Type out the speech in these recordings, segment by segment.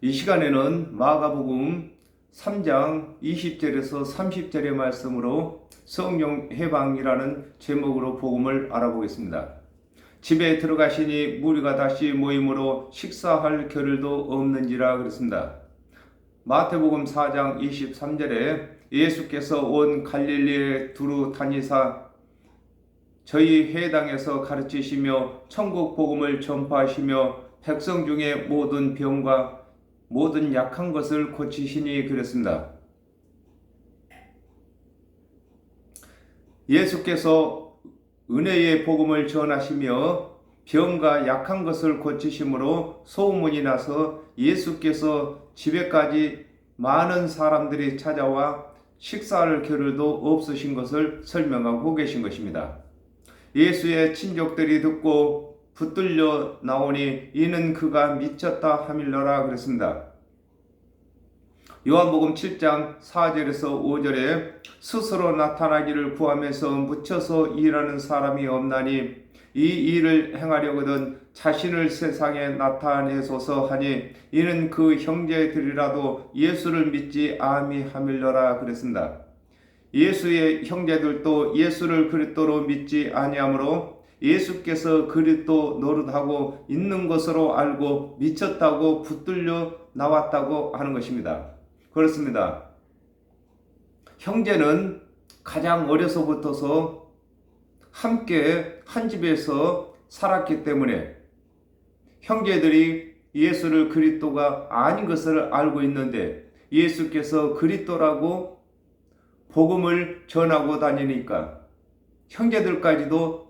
이 시간에는 마가복음 3장 20절에서 30절의 말씀으로 성령 해방이라는 제목으로 복음을 알아보겠습니다. 집에 들어가시니 무리가 다시 모임으로 식사할 겨를도 없는지라 그랬습니다. 마태복음 4장 23절에 예수께서 온 갈릴리에 두루 다니사 저희 회당에서 가르치시며 천국 복음을 전파하시며 백성 중에 모든 병과 모든 약한 것을 고치시니 그랬습니다. 예수께서 은혜의 복음을 전하시며 병과 약한 것을 고치심으로 소문이 나서 예수께서 집에까지 많은 사람들이 찾아와 식사할 겨를도 없으신 것을 설명하고 계신 것입니다. 예수의 친족들이 듣고 붙들려 나오니 이는 그가 미쳤다 하밀러라 그랬습니다. 요한복음 7장 4절에서 5절에 스스로 나타나기를 구하면서 묻혀서 일하는 사람이 없나니 이 일을 행하려거든 자신을 세상에 나타내소서 하니 이는 그 형제들이라도 예수를 믿지 아니하밀러라 그랬습니다. 예수의 형제들도 예수를 그리스도로 믿지 아니하므로 예수께서 그리스도 노릇하고 있는 것으로 알고 미쳤다고 붙들려 나왔다고 하는 것입니다. 그렇습니다. 형제는 가장 어려서부터서 함께 한 집에서 살았기 때문에 형제들이 예수를 그리스도가 아닌 것을 알고 있는데 예수께서 그리스도라고 복음을 전하고 다니니까 형제들까지도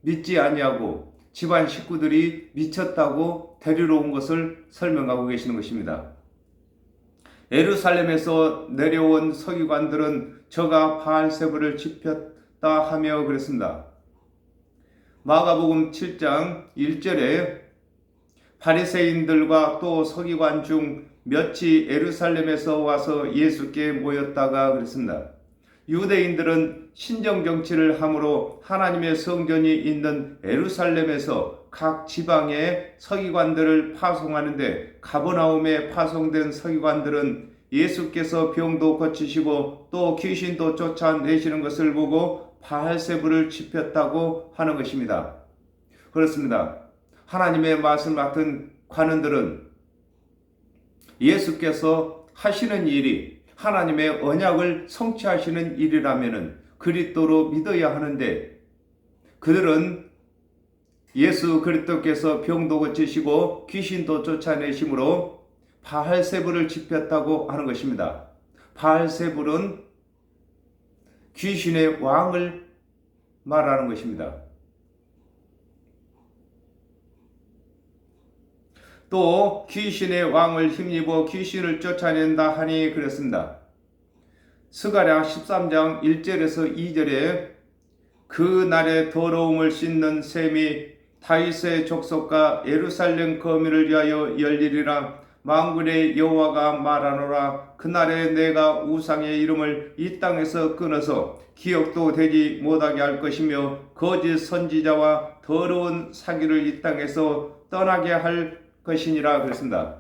믿지 아니하고 집안 식구들이 미쳤다고 데리러 온 것을 설명하고 계시는 것입니다. 예루살렘에서 내려온 서기관들은 저가 바알세불을 지폈다 하며 그랬습니다. 마가복음 7장 1절에 바리새인들과 또 서기관 중 몇이 예루살렘에서 와서 예수께 모였다가 그랬습니다. 유대인들은 신정정치를 함으로 하나님의 성전이 있는 예루살렘에서 각 지방에 서기관들을 파송하는데 가버나움에 파송된 서기관들은 예수께서 병도 고치시고 또 귀신도 쫓아내시는 것을 보고 바알세불을 지폈다고 하는 것입니다. 그렇습니다. 하나님의 말씀 맡은 관원들은 예수께서 하시는 일이 하나님의 언약을 성취하시는 일이라면 그리스도로 믿어야 하는데 그들은 예수 그리스도께서 병도 고치시고 귀신도 쫓아내심으로 바알세불을 지폈다고 하는 것입니다. 바알세불은 귀신의 왕을 말하는 것입니다. 또 귀신의 왕을 힘입어 귀신을 쫓아낸다 하니 그랬습니다. 스가랴 13장 1절에서 2절에 그 날에 더러움을 씻는 셈이 다윗의 족속과 예루살렘 거민을 위하여 열리리라. 만군의 여호와가 말하노라. 그날에 내가 우상의 이름을 이 땅에서 끊어서 기억도 되지 못하게 할 것이며 거짓 선지자와 더러운 사기를 이 땅에서 떠나게 할 것이니라 그랬습니다.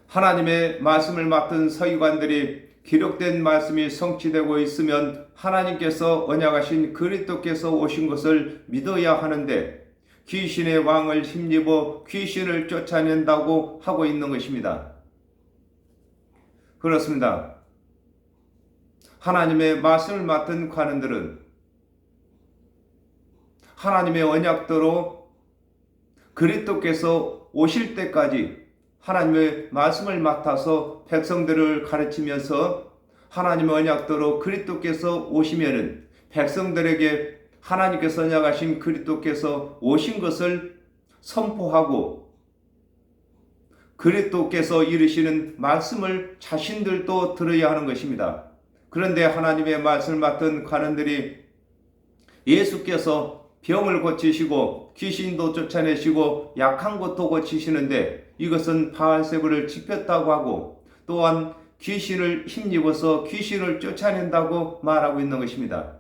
하나님의 말씀을 맡은 서기관들이 기록된 말씀이 성취되고 있으면 하나님께서 언약하신 그리스도께서 오신 것을 믿어야 하는데 귀신의 왕을 힘입어 귀신을 쫓아낸다고 하고 있는 것입니다. 그렇습니다. 하나님의 말씀을 맡은 관원들은 하나님의 언약대로 그리스도께서 오실 때까지 하나님의 말씀을 맡아서 백성들을 가르치면서 하나님의 언약대로 그리스도께서 오시면은 백성들에게 하나님께서 언약하신 그리스도께서 오신 것을 선포하고 그리스도께서 이루시는 말씀을 자신들도 들어야 하는 것입니다. 그런데 하나님의 말씀을 맡은 관원들이 예수께서 병을 고치시고 귀신도 쫓아내시고 약한 것도 고치시는데 이것은 바알세불을 지폈다고 하고 또한 귀신을 힘입어서 귀신을 쫓아낸다고 말하고 있는 것입니다.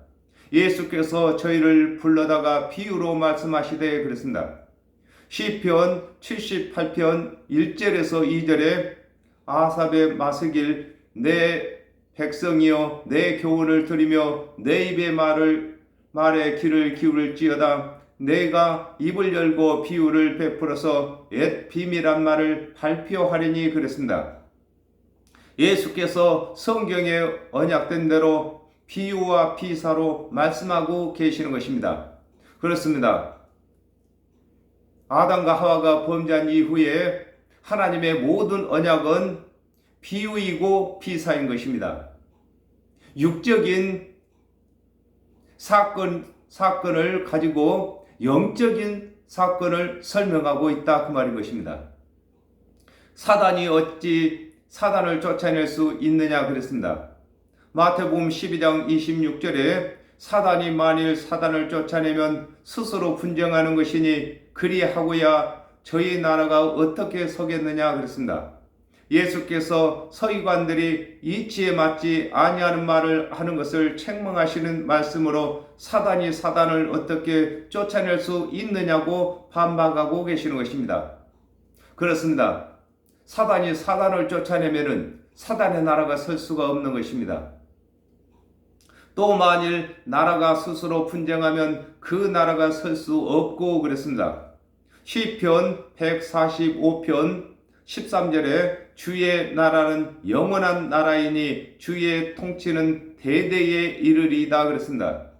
예수께서 저희를 불러다가 비유로 말씀하시되 그랬습니다. 시편 78편 1절에서 2절에 아삽의 마스길 내 백성이여 내 교훈을 들으며 내 입의 말에 귀를 기울일지어다. 내가 입을 열고 비유를 베풀어서 옛 비밀한 말을 발표하리니 그랬습니다. 예수께서 성경에 언약된 대로 비유와 비사로 말씀하고 계시는 것입니다. 그렇습니다. 아담과 하와가 범죄한 이후에 하나님의 모든 언약은 비유이고 비사인 것입니다. 육적인 사건을 가지고 영적인 사건을 설명하고 있다 그 말인 것입니다. 사단이 어찌 사단을 쫓아낼 수 있느냐 그랬습니다. 마태복음 12장 26절에 사단이 만일 사단을 쫓아내면 스스로 분쟁하는 것이니 그리하고야 저희 나라가 어떻게 서겠느냐 그랬습니다. 예수께서 서기관들이 이치에 맞지 아니하는 말을 하는 것을 책망하시는 말씀으로 사단이 사단을 어떻게 쫓아낼 수 있느냐고 반박하고 계시는 것입니다. 그렇습니다. 사단이 사단을 쫓아내면은 사단의 나라가 설 수가 없는 것입니다. 또 만일 나라가 스스로 분쟁하면 그 나라가 설 수 없고 그랬습니다. 시편 145편 13절에 주의 나라는 영원한 나라이니 주의 통치는 대대에 이르리이다 그랬습니다.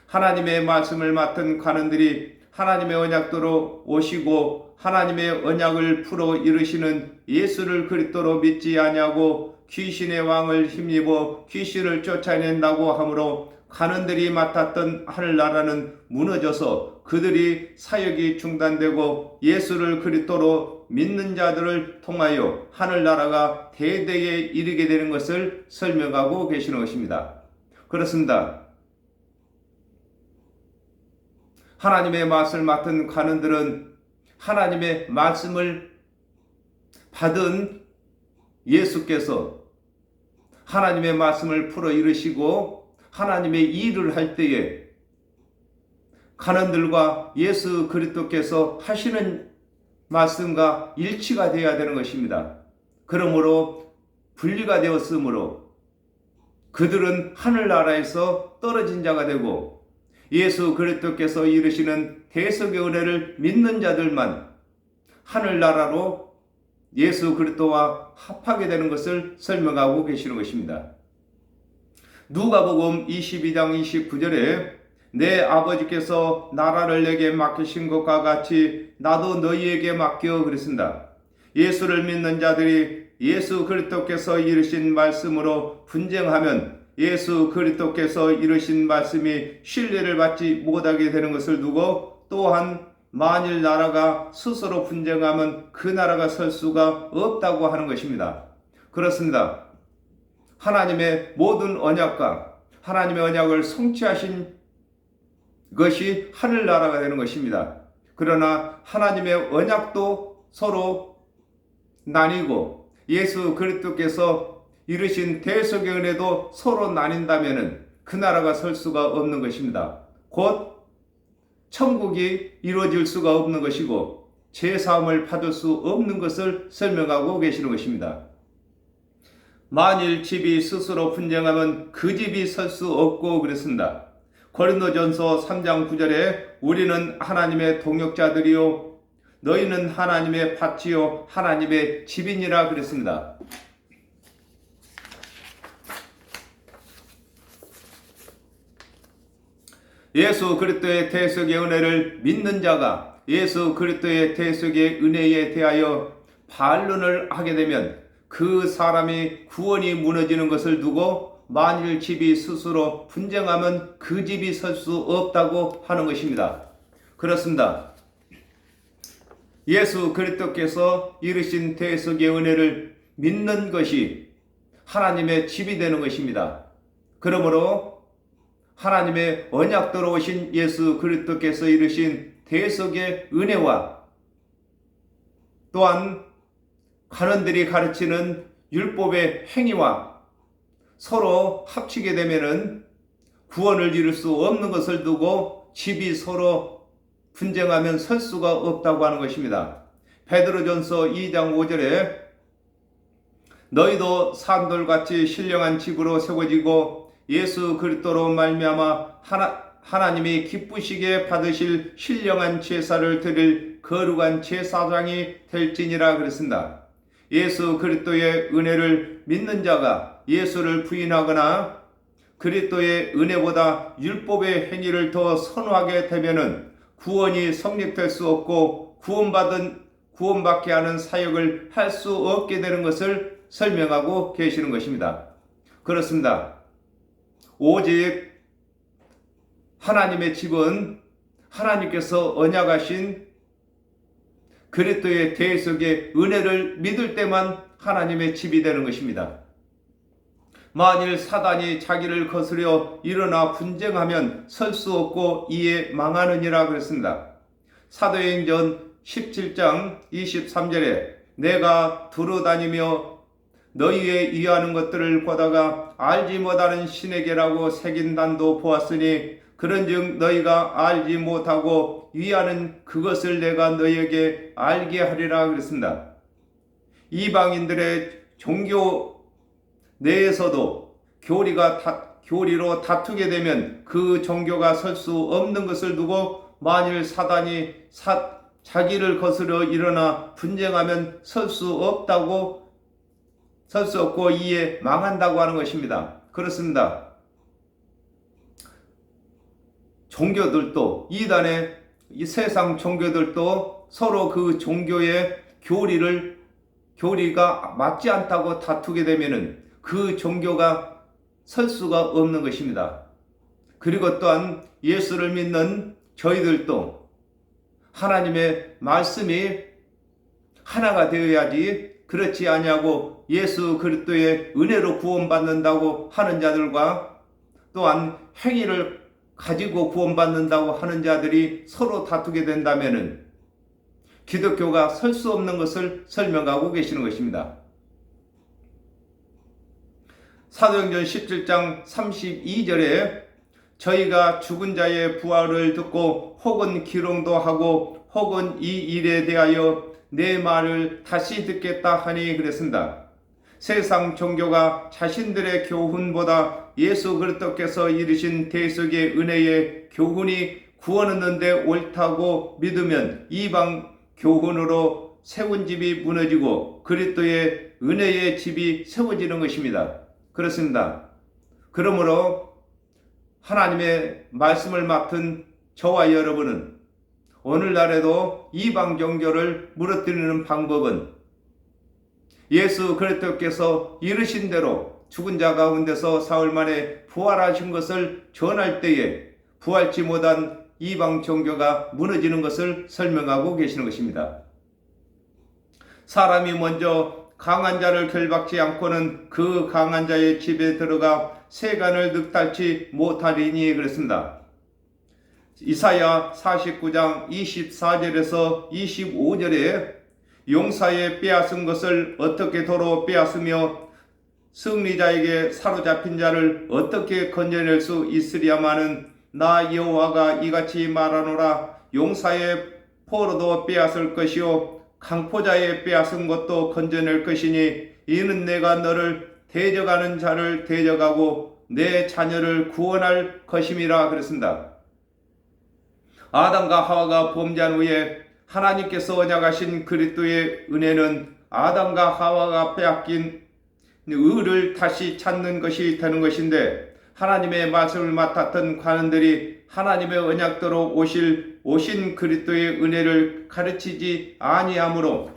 하나님의 말씀을 맡은 관원들이 하나님의 언약도로 오시고 하나님의 언약을 풀어 이루시는 예수를 그리스도로 믿지 아니하고 귀신의 왕을 힘입어 귀신을 쫓아낸다고 하므로 관원들이 맡았던 하늘나라는 무너져서 그들이 사역이 중단되고 예수를 그리스도로 믿는 자들을 통하여 하늘나라가 대대에 이르게 되는 것을 설명하고 계시는 것입니다. 그렇습니다. 하나님의 말씀을 맡은 관원들은 하나님의 말씀을 받은 예수께서 하나님의 말씀을 풀어 이루시고 하나님의 일을 할 때에 관원들과 예수 그리스도께서 하시는 말씀과 일치가 되어야 되는 것입니다. 그러므로 분리가 되었으므로 그들은 하늘나라에서 떨어진 자가 되고 예수 그리스도께서 이루시는 대속의 은혜를 믿는 자들만 하늘나라로 예수 그리스도와 합하게 되는 것을 설명하고 계시는 것입니다. 누가복음 22장 29절에 내 아버지께서 나라를 내게 맡기신 것과 같이 나도 너희에게 맡겨 그랬습니다. 예수를 믿는 자들이 예수 그리스도께서 이루신 말씀으로 분쟁하면 예수 그리스도께서 이루신 말씀이 신뢰를 받지 못하게 되는 것을 두고 또한 만일 나라가 스스로 분쟁하면 그 나라가 설 수가 없다고 하는 것입니다. 그렇습니다. 하나님의 모든 언약과 하나님의 언약을 성취하신 것이 하늘나라가 되는 것입니다. 그러나 하나님의 언약도 서로 나뉘고 예수 그리스도께서 이루신 대속의 은혜도 서로 나뉜다면 그 나라가 설 수가 없는 것입니다. 곧 천국이 이루어질 수가 없는 것이고 죄사함을 받을 수 없는 것을 설명하고 계시는 것입니다. 만일 집이 스스로 분쟁하면 그 집이 설 수 없고 그랬습니다. 고린도전서 3장 9절에 우리는 하나님의 동역자들이요 너희는 하나님의 밭이요 하나님의 집이니라 그랬습니다. 예수 그리스도의 대속의 은혜를 믿는 자가 예수 그리스도의 대속의 은혜에 대하여 반론을 하게 되면 그 사람이 구원이 무너지는 것을 두고 만일 집이 스스로 분쟁하면 그 집이 설 수 없다고 하는 것입니다. 그렇습니다. 예수 그리스도께서 이루신 대속의 은혜를 믿는 것이 하나님의 집이 되는 것입니다. 그러므로 하나님의 언약대로 오신 예수 그리스도께서 이루신 대속의 은혜와 또한 관원들이 가르치는 율법의 행위와 서로 합치게 되면은 구원을 이룰 수 없는 것을 두고 집이 서로 분쟁하면 설 수가 없다고 하는 것입니다. 베드로전서 2장 5절에 너희도 산돌같이 신령한 집으로 세워지고 예수 그리스도로 말미암아 하나님이 기쁘시게 받으실 신령한 제사를 드릴 거룩한 제사장이 될지니라 그랬습니다. 예수 그리스도의 은혜를 믿는 자가 예수를 부인하거나 그리스도의 은혜보다 율법의 행위를 더 선호하게 되면은 구원이 성립될 수 없고 구원받게 하는 사역을 할 수 없게 되는 것을 설명하고 계시는 것입니다. 그렇습니다. 오직 하나님의 집은 하나님께서 언약하신 그리스도의 대속의 은혜를 믿을 때만 하나님의 집이 되는 것입니다. 만일 사단이 자기를 거스려 일어나 분쟁하면 설 수 없고 이에 망하느니라 그랬습니다. 사도행전 17장 23절에 내가 두루다니며 너희의 위하는 것들을 보다가 알지 못하는 신에게라고 새긴 단도 보았으니 그런즉 너희가 알지 못하고 위하는 그것을 내가 너희에게 알게 하리라 그랬습니다. 이방인들의 종교 내에서도 교리로 다투게 되면 그 종교가 설 수 없는 것을 두고 만일 사단이 자기를 거스려 일어나 분쟁하면 설 수 없고 이에 망한다고 하는 것입니다. 그렇습니다. 종교들도 이 세상 종교들도 서로 그 종교의 교리가 맞지 않다고 다투게 되면은 그 종교가 설 수가 없는 것입니다. 그리고 또한 예수를 믿는 저희들도 하나님의 말씀이 하나가 되어야지 그렇지 아니하고 예수 그리스도의 은혜로 구원받는다고 하는 자들과 또한 행위를 가지고 구원받는다고 하는 자들이 서로 다투게 된다면은 기독교가 설 수 없는 것을 설명하고 계시는 것입니다. 사도행전 17장 32절에 저희가 죽은 자의 부활을 듣고 혹은 기롱도 하고 혹은 이 일에 대하여 내 말을 다시 듣겠다 하니 그랬습니다. 세상 종교가 자신들의 교훈보다 예수 그리스도께서 이르신 대속의 은혜의 교훈이 구원 얻는데 옳다고 믿으면 이방 교훈으로 세운 집이 무너지고 그리스도의 은혜의 집이 세워지는 것입니다. 그렇습니다. 그러므로 하나님의 말씀을 맡은 저와 여러분은 오늘날에도 이방 종교를 무너뜨리는 방법은 예수 그리스도께서 이르신 대로 죽은 자 가운데서 사흘 만에 부활하신 것을 전할 때에 부활치 못한 이방 종교가 무너지는 것을 설명하고 계시는 것입니다. 사람이 먼저 강한 자를 결박지 않고는 그 강한 자의 집에 들어가 세간을 늑달치 못하리니 그랬습니다. 이사야 49장 24절에서 25절에 용사의 빼앗은 것을 어떻게 도로 빼앗으며 승리자에게 사로잡힌 자를 어떻게 건져낼 수 있으랴마는 나 여호와가 이같이 말하노라. 용사의 포로도 빼앗을 것이요 강포자의 빼앗은 것도 건져낼 것이니 이는 내가 너를 대적하는 자를 대적하고 내 자녀를 구원할 것임이라 그랬습니다. 아담과 하와가 범죄한 후에 하나님께서 언약하신 그리스도의 은혜는 아담과 하와가 빼앗긴 의를 다시 찾는 것이 되는 것인데 하나님의 말씀을 맡았던 관원들이 하나님의 언약대로 오신 그리스도의 은혜를 가르치지 아니하므로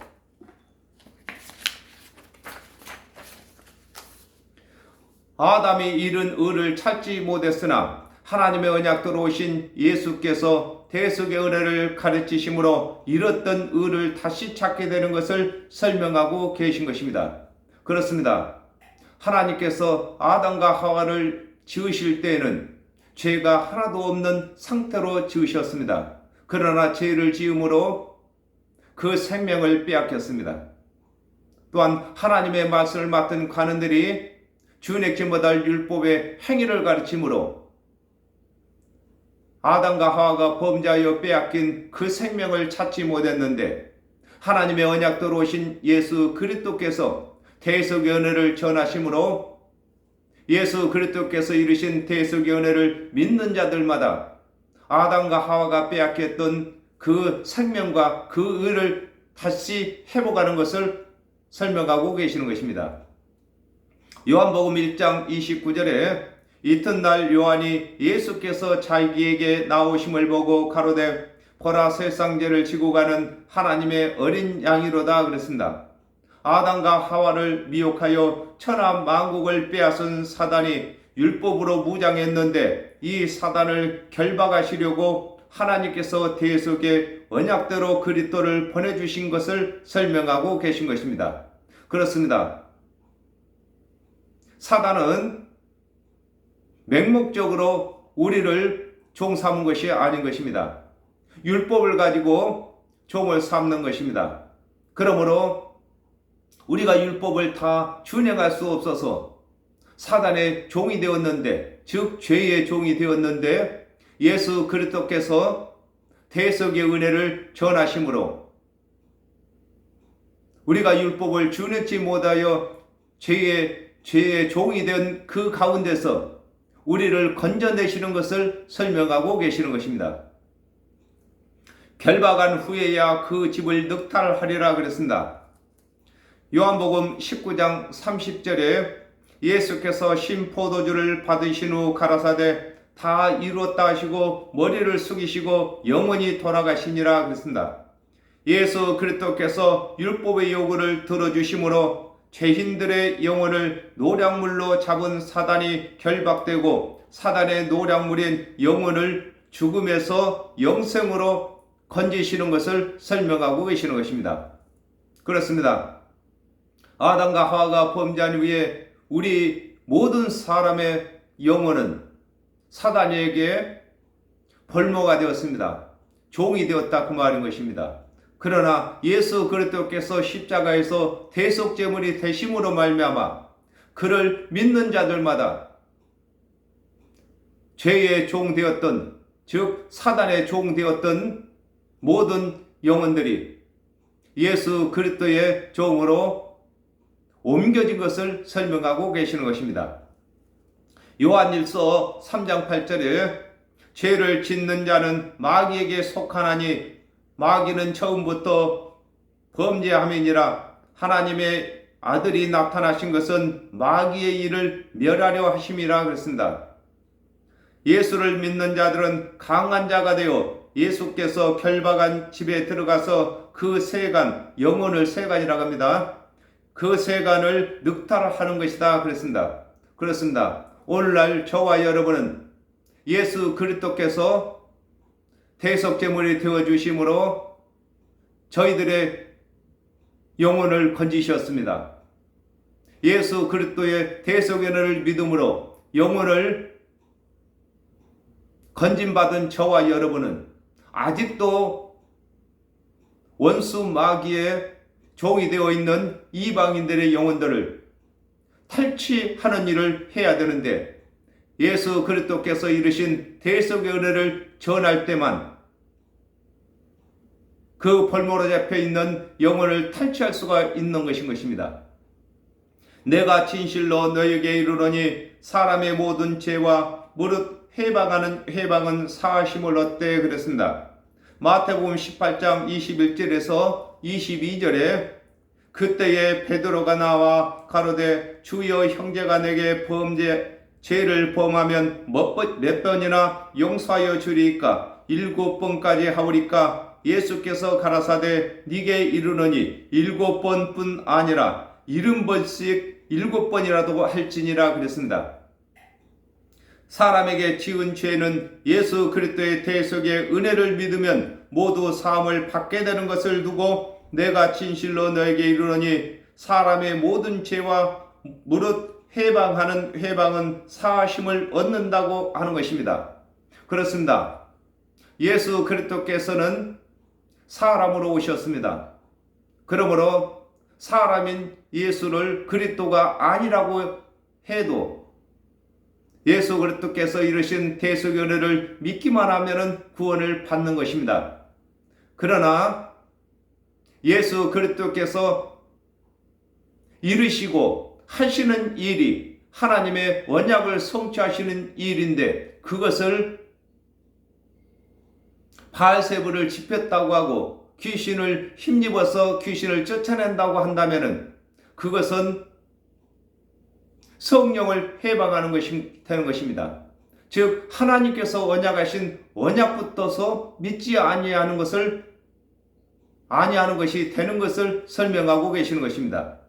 아담이 잃은 의를 찾지 못했으나 하나님의 언약대로 오신 예수께서 대속의 은혜를 가르치심으로 잃었던 의를 다시 찾게 되는 것을 설명하고 계신 것입니다. 그렇습니다. 하나님께서 아담과 하와를 지으실 때에는 죄가 하나도 없는 상태로 지으셨습니다. 그러나 죄를 지음으로 그 생명을 빼앗겼습니다. 또한 하나님의 말씀을 맡은 관원들이 준액지 못할 율법의 행위를 가르침으로 아담과 하와가 범죄하여 빼앗긴 그 생명을 찾지 못했는데 하나님의 언약대로 오신 예수 그리스도께서 대속의 은혜를 전하심으로 예수 그리스도께서 이루신 대속의 은혜를 믿는 자들마다 아담과 하와가 빼앗겼던 그 생명과 그 의를 다시 회복하는 것을 설명하고 계시는 것입니다. 요한복음 1장 29절에 이튿날 요한이 예수께서 자기에게 나오심을 보고 가로되 보라 세상 죄를 지고 가는 하나님의 어린 양이로다 그랬습니다. 아담과 하와를 미혹하여 천하 만국을 빼앗은 사단이 율법으로 무장했는데 이 사단을 결박하시려고 하나님께서 대속의 언약대로 그리스도를 보내주신 것을 설명하고 계신 것입니다. 그렇습니다. 사단은 맹목적으로 우리를 종 삼은 것이 아닌 것입니다. 율법을 가지고 종을 삼는 것입니다. 그러므로 우리가 율법을 다 준행할 수 없어서 사단의 종이 되었는데, 즉 죄의 종이 되었는데 예수 그리스도께서 대속의 은혜를 전하심으로 우리가 율법을 준행치 못하여 죄의 종이 된 그 가운데서 우리를 건져내시는 것을 설명하고 계시는 것입니다. 결박한 후에야 그 집을 늑탈하리라 그랬습니다. 요한복음 19장 30절에 예수께서 신포도주를 받으신 후 가라사대 다 이루었다 하시고 머리를 숙이시고 영원히 돌아가시니라 그랬습니다. 예수 그리스도께서 율법의 요구를 들어주심으로 죄인들의 영혼을 노략물로 잡은 사단이 결박되고 사단의 노략물인 영혼을 죽음에서 영생으로 건지시는 것을 설명하고 계시는 것입니다. 그렇습니다. 아담과 하와가 범죄한 후에 우리 모든 사람의 영혼은 사단에게 벌모가 되었습니다. 종이 되었다 그 말인 것입니다. 그러나 예수 그리스도께서 십자가에서 대속제물이 되심으로 말미암아 그를 믿는 자들마다 죄의 종 되었던, 즉 사단의 종 되었던 모든 영혼들이 예수 그리스도의 종으로 옮겨진 것을 설명하고 계시는 것입니다. 요한일서 3장 8절에 죄를 짓는 자는 마귀에게 속하나니 마귀는 처음부터 범죄함이니라. 하나님의 아들이 나타나신 것은 마귀의 일을 멸하려 하심이라 그랬습니다. 예수를 믿는 자들은 강한 자가 되어 예수께서 결박한 집에 들어가서 그 세간, 영혼을 세간이라고 합니다. 그 세간을 늑탈하는 것이다 그랬습니다. 그렇습니다. 오늘날 저와 여러분은 예수 그리스도께서 대속제물이 되어주심으로 저희들의 영혼을 건지셨습니다. 예수 그리스도의 대속의 은혜를 믿음으로 영혼을 건진받은 저와 여러분은 아직도 원수 마귀의 종이 되어 있는 이방인들의 영혼들을 탈취하는 일을 해야 되는데 예수 그리스도께서 이루신 대속의 은혜를 전할 때만 그 벌모로 잡혀 있는 영혼을 탈취할 수가 있는 것입니다. 내가 진실로 너에게 이르노니 사람의 모든 죄와 무릇 해방은 사하심을 얻되 그랬습니다. 마태복음 18장 21절에서 22절에 그때에 베드로가 나와 가로되 주여 형제가 내게 죄를 범하면 몇 번이나 용서하여 주리이까 7번까지 하오리까. 예수께서 가라사대 네게 이르노니 7번뿐 아니라 70번씩 7번이라도 할지니라 그랬습니다. 사람에게 지은 죄는 예수 그리스도의 대속의 은혜를 믿으면 모두 사함을 받게 되는 것을 두고 내가 진실로 너에게 이르노니 사람의 모든 죄와 무릇 해방은 사하심을 얻는다고 하는 것입니다. 그렇습니다. 예수 그리스도께서는 사람으로 오셨습니다. 그러므로 사람인 예수를 그리스도가 아니라고 해도 예수 그리스도께서 이르신 대속연회를 믿기만 하면 구원을 받는 것입니다. 그러나 예수 그리스도께서 이루시고 하시는 일이 하나님의 언약을 성취하시는 일인데, 그것을 바알세불을 지폈다고 하고 귀신을 힘입어서 귀신을 쫓아낸다고 한다면 그것은 성령을 해방하는 것이 되는 것입니다. 즉 하나님께서 언약하신 언약부터서 믿지 아니하는 것이 되는 것을 설명하고 계시는 것입니다.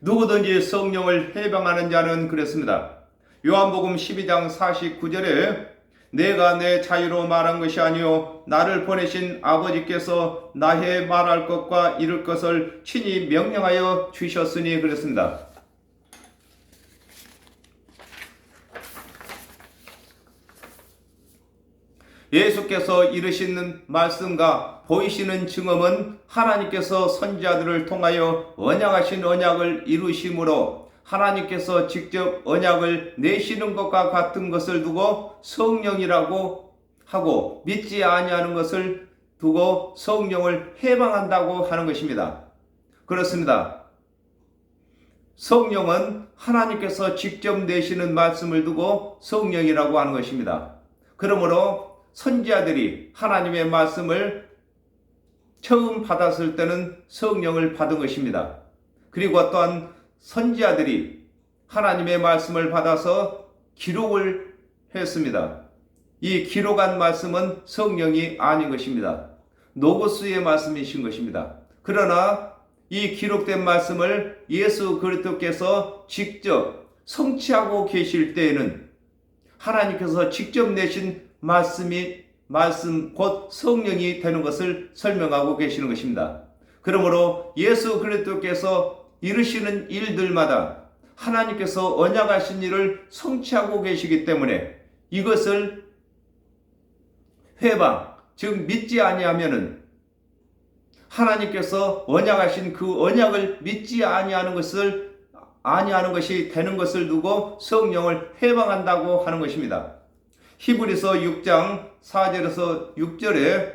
누구든지 성령을 해방하는 자는 그랬습니다. 요한복음 12장 49절에 내가 내 자유로 말한 것이 아니요 나를 보내신 아버지께서 나의 말할 것과 이룰 것을 친히 명령하여 주셨으니 그랬습니다. 예수께서 이르시는 말씀과 보이시는 증언은 하나님께서 선지자들을 통하여 언약하신 언약을 이루심으로 하나님께서 직접 언약을 내시는 것과 같은 것을 두고 성령이라고 하고, 믿지 아니하는 것을 두고 성령을 해방한다고 하는 것입니다. 그렇습니다. 성령은 하나님께서 직접 내시는 말씀을 두고 성령이라고 하는 것입니다. 그러므로 선지자들이 하나님의 말씀을 처음 받았을 때는 성령을 받은 것입니다. 그리고 또한 선지자들이 하나님의 말씀을 받아서 기록을 했습니다. 이 기록한 말씀은 성령이 아닌 것입니다. 노고스의 말씀이신 것입니다. 그러나 이 기록된 말씀을 예수 그리스도께서 직접 성취하고 계실 때에는 하나님께서 직접 내신 말씀 곧 성령이 되는 것을 설명하고 계시는 것입니다. 그러므로 예수 그리스도께서 이루시는 일들마다 하나님께서 언약하신 일을 성취하고 계시기 때문에 이것을 회방, 즉 믿지 아니하면은 하나님께서 언약하신 그 언약을 믿지 아니하는 것이 되는 것을 두고 성령을 해방한다고 하는 것입니다. 히브리서 6장 4절에서 6절에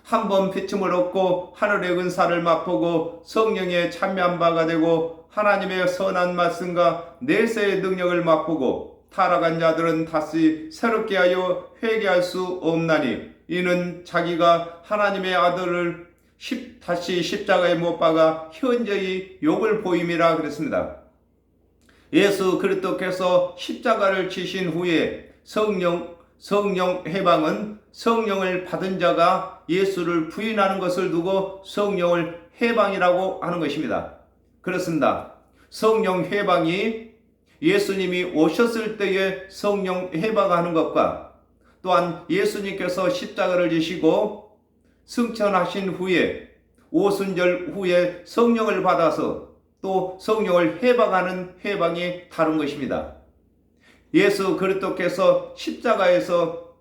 한번 피침을 얻고 하늘의 은사를 맛보고 성령에 참여한 바가 되고 하나님의 선한 말씀과 내세의 능력을 맛보고 타락한 자들은 다시 새롭게 하여 회개할 수 없나니 이는 자기가 하나님의 아들을 다시 십자가에 못 박아 현저히 욕을 보임이라 그랬습니다. 예수 그리스도께서 십자가를 지신 후에 성령 해방은 성령을 받은 자가 예수를 부인하는 것을 두고 성령을 해방이라고 하는 것입니다. 그렇습니다. 성령 해방이 예수님이 오셨을 때에 성령 해방하는 것과 또한 예수님께서 십자가를 지시고 승천하신 후에 오순절 후에 성령을 받아서 또 성령을 해방하는 해방이 다른 것입니다. 예수 그리스도께서 십자가에서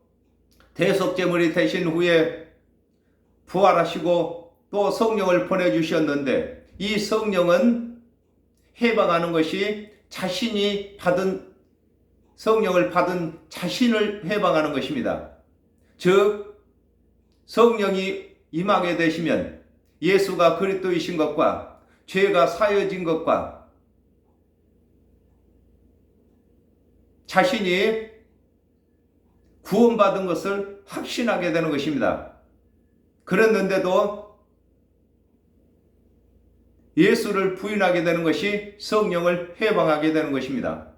대속제물이 되신 후에 부활하시고 또 성령을 보내주셨는데 이 성령은 해방하는 것이 자신이 받은 성령을 받은 자신을 해방하는 것입니다. 즉 성령이 임하게 되시면 예수가 그리스도이신 것과 죄가 사여진 것과 자신이 구원받은 것을 확신하게 되는 것입니다. 그랬는데도 예수를 부인하게 되는 것이 성령을 해방하게 되는 것입니다.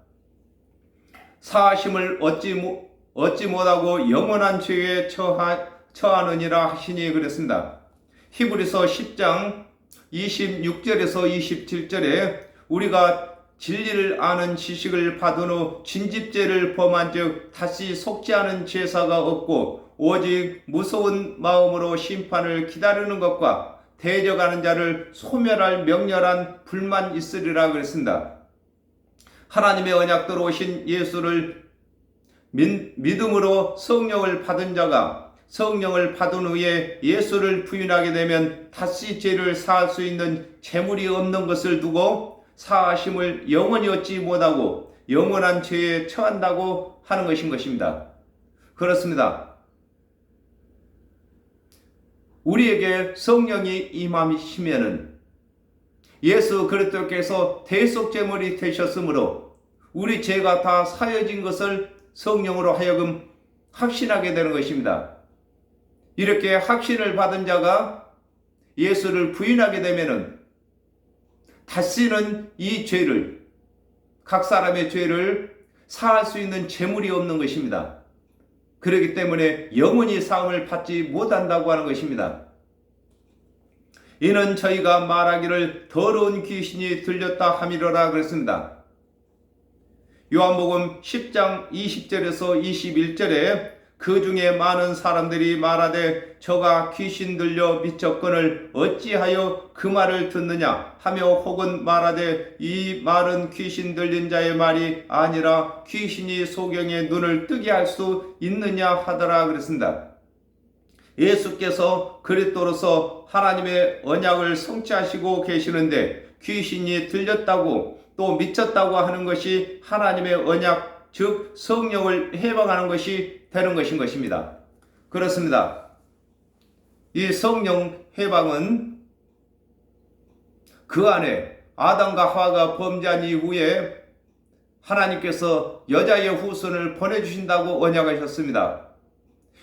사하심을 얻지 못하고 영원한 죄에 처하느니라 하시니 그랬습니다. 히브리서 10장 26절에서 27절에 우리가 진리를 아는 지식을 받은 후 진집죄를 범한 즉 다시 속지 않은 제사가 없고 오직 무서운 마음으로 심판을 기다리는 것과 대적하는 자를 소멸할 명렬한 불만 있으리라 그랬습니다. 하나님의 언약대로 오신 예수를 믿음으로 성령을 받은 자가 성령을 받은 후에 예수를 부인하게 되면 다시 죄를 사할 수 있는 재물이 없는 것을 두고 사하심을 영원히 얻지 못하고 영원한 죄에 처한다고 하는 것입니다. 그렇습니다. 우리에게 성령이 임하시면은 예수 그리스도께서 대속제물이 되셨으므로 우리 죄가 다 사여진 것을 성령으로 하여금 확신하게 되는 것입니다. 이렇게 확신을 받은 자가 예수를 부인하게 되면은 다시는 이 죄를, 각 사람의 죄를 사할 수 있는 재물이 없는 것입니다. 그렇기 때문에 영원히 사함을 받지 못한다고 하는 것입니다. 이는 저희가 말하기를 더러운 귀신이 들렸다 함이로라 그랬습니다. 요한복음 10장 20절에서 21절에 그 중에 많은 사람들이 말하되 저가 귀신 들려 미쳤거늘 어찌하여 그 말을 듣느냐 하며 혹은 말하되 이 말은 귀신 들린 자의 말이 아니라 귀신이 소경의 눈을 뜨게 할 수 있느냐 하더라 그랬습니다. 예수께서 그리스도로서 하나님의 언약을 성취하시고 계시는데 귀신이 들렸다고 또 미쳤다고 하는 것이 하나님의 언약, 즉 성령을 해방하는 것이 되는 것입니다. 그렇습니다. 이 성령 해방은 그 안에 아담과 하와가 범죄한 이후에 하나님께서 여자의 후손을 보내주신다고 언약하셨습니다.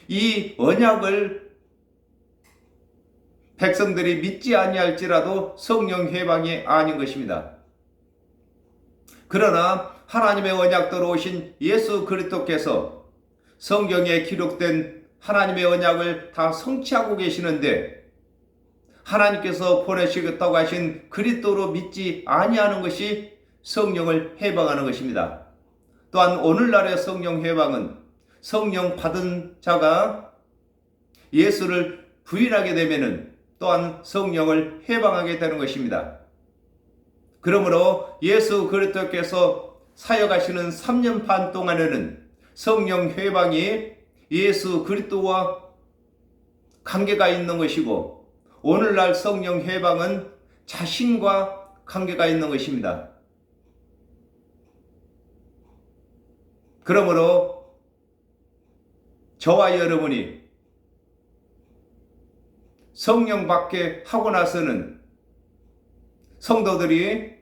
이 언약을 백성들이 믿지 아니할지라도 성령 해방이 아닌 것입니다. 그러나 하나님의 언약대로 오신 예수 그리스도께서 성경에 기록된 하나님의 언약을 다 성취하고 계시는데 하나님께서 보내시겠다고 하신 그리스도로 믿지 아니하는 것이 성령을 해방하는 것입니다. 또한 오늘날의 성령 해방은 성령 받은 자가 예수를 부인하게 되면은 또한 성령을 해방하게 되는 것입니다. 그러므로 예수 그리스도께서 사역하시는 3년 반 동안에는 성령 해방이 예수 그리스도와 관계가 있는 것이고 오늘날 성령 해방은 자신과 관계가 있는 것입니다. 그러므로 저와 여러분이 성령 받게 하고 나서는 성도들이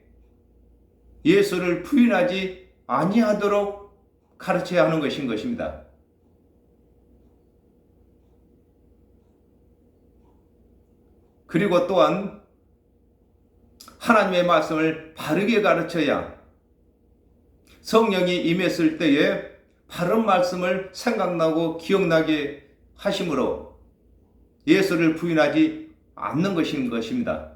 예수를 부인하지 아니하도록 가르쳐야 하는 것인 것입니다. 그리고 또한 하나님의 말씀을 바르게 가르쳐야 성령이 임했을 때에 바른 말씀을 생각나고 기억나게 하심으로 예수를 부인하지 않는 것인 것입니다.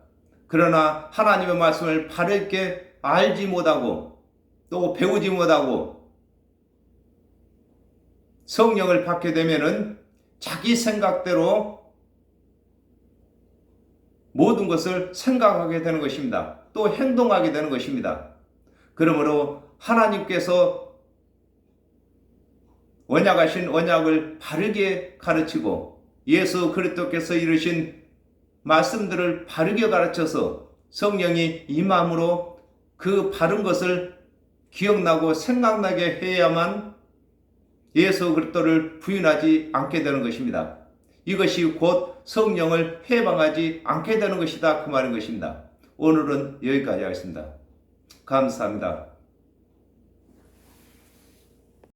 그러나 하나님의 말씀을 바르게 알지 못하고 또 배우지 못하고 성령을 받게 되면은 자기 생각대로 모든 것을 생각하게 되는 것입니다. 또 행동하게 되는 것입니다. 그러므로 하나님께서 언약하신 언약을 바르게 가르치고 예수 그리스도께서 이루신 말씀들을 바르게 가르쳐서 성령이 임함으로 그 바른 것을 기억나고 생각나게 해야만 예수 그리스도를 부인하지 않게 되는 것입니다. 이것이 곧 성령을 해방하지 않게 되는 것이다 그 말인 것입니다. 오늘은 여기까지 하겠습니다. 감사합니다.